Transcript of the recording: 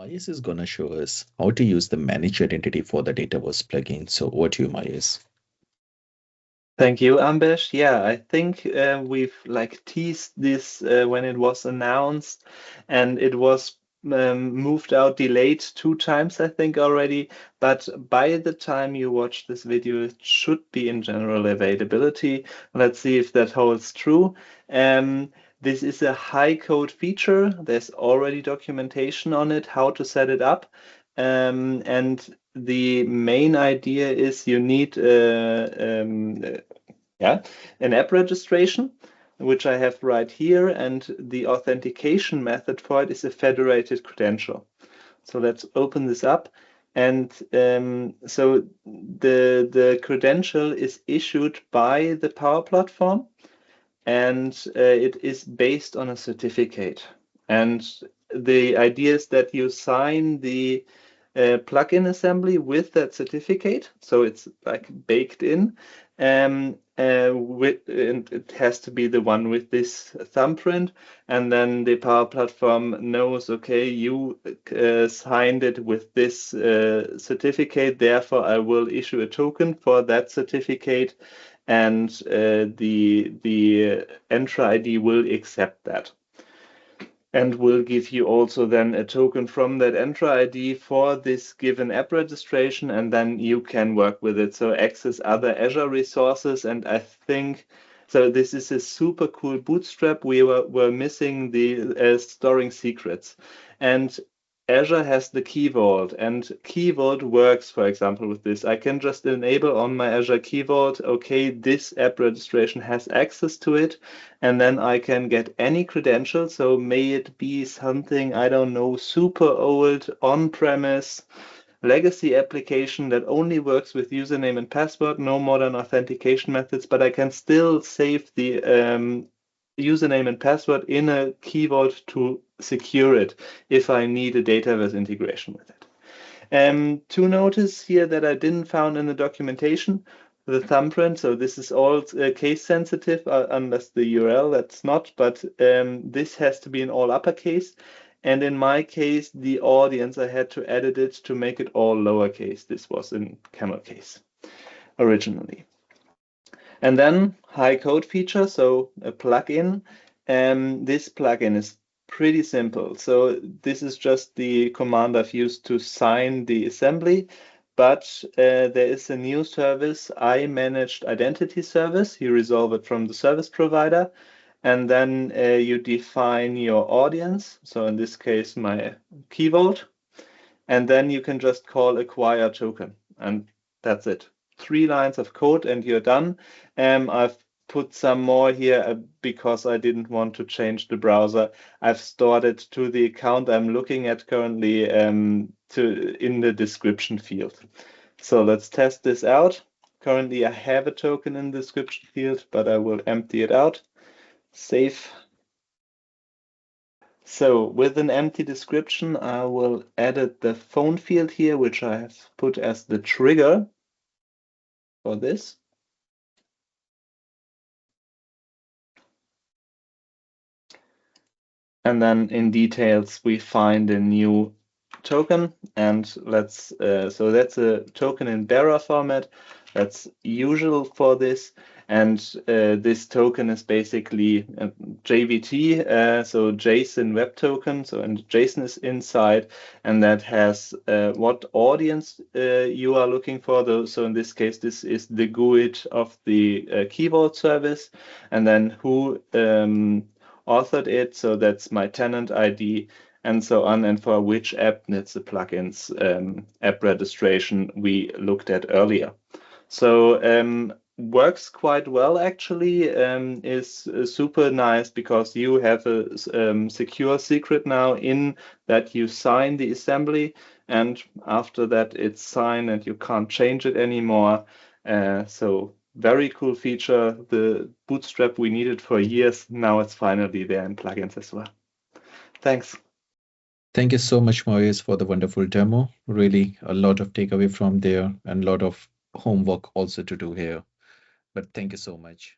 Marius is going to show us how to use the managed identity for the Dataverse plugin. So over to you, Marius. Thank you, Ambesh. Yeah, I think we've teased this when it was announced, and it was moved out, delayed 2 times, I think already. But by the time you watch this video, it should be in general availability. Let's see if that holds true. This is a high code feature. There's already documentation on it, how to set it up. And the main idea is you need an app registration, which I have right here, and the authentication method for it is a federated credential. So let's open this up. And so the credential is issued by the Power Platform, and it is based on a certificate. And the idea is that you sign the plugin assembly with that certificate, so it's like baked in, and it has to be the one with this thumbprint, and then the Power Platform knows, okay, you signed it with this certificate, therefore I will issue a token for that certificate, and the Entra ID will accept that. And will give you also then a token from that Entra ID for this given app registration, and then you can work with it. So access other Azure resources, and I think, so this is a super cool bootstrap. We were missing the storing secrets. And Azure has the key vault, and key vault works, for example, with this. I can just enable on my Azure key vault, okay, this app registration has access to it, and then I can get any credential. So may it be something, I don't know, super old on-premise legacy application that only works with username and password, no modern authentication methods, but I can still save the username and password in a key vault to secure it if I need a Dataverse integration with it. To notice here that I didn't found in the documentation, the thumbprint, so this is all case sensitive unless the URL, that's not, but this has to be in all uppercase. And in my case, the audience, I had to edit it to make it all lowercase. This was in camel case originally. And then high code feature, so a plugin. This plugin is pretty simple. So this is just the command I've used to sign the assembly, but there is a new service, ManagedIdentityService. You resolve it from the service provider, and then you define your audience. So in this case, my key vault, and then you can just call acquire token, and that's it. 3 lines of code and you're done. I've put some more here because I didn't want to change the browser. I've stored it to the account I'm looking at currently in the description field. So let's test this out. Currently I have a token in the description field, but I will empty it out. Save. So with an empty description, I will edit the phone field here, which I have put as the trigger for this. And then in details, we find a new token, and let's, so that's a token in bearer format. That's usual for this. And this token is basically JWT, so JSON web token. So and JSON is inside, and that has what audience you are looking for. So in this case, this is the GUID of the key vault service, and then who authored it. So that's my tenant ID and so on. And for which app, that's the plugins app registration we looked at earlier. So works quite well actually, is super nice because you have a secure secret now in that you sign the assembly, and after that it's signed and you can't change it anymore. So very cool feature, the bootstrap we needed for years, now it's finally there in plugins as well. Thanks. Thank you so much, Marius, for the wonderful demo. Really a lot of takeaway from there and a lot of homework also to do here. But thank you so much.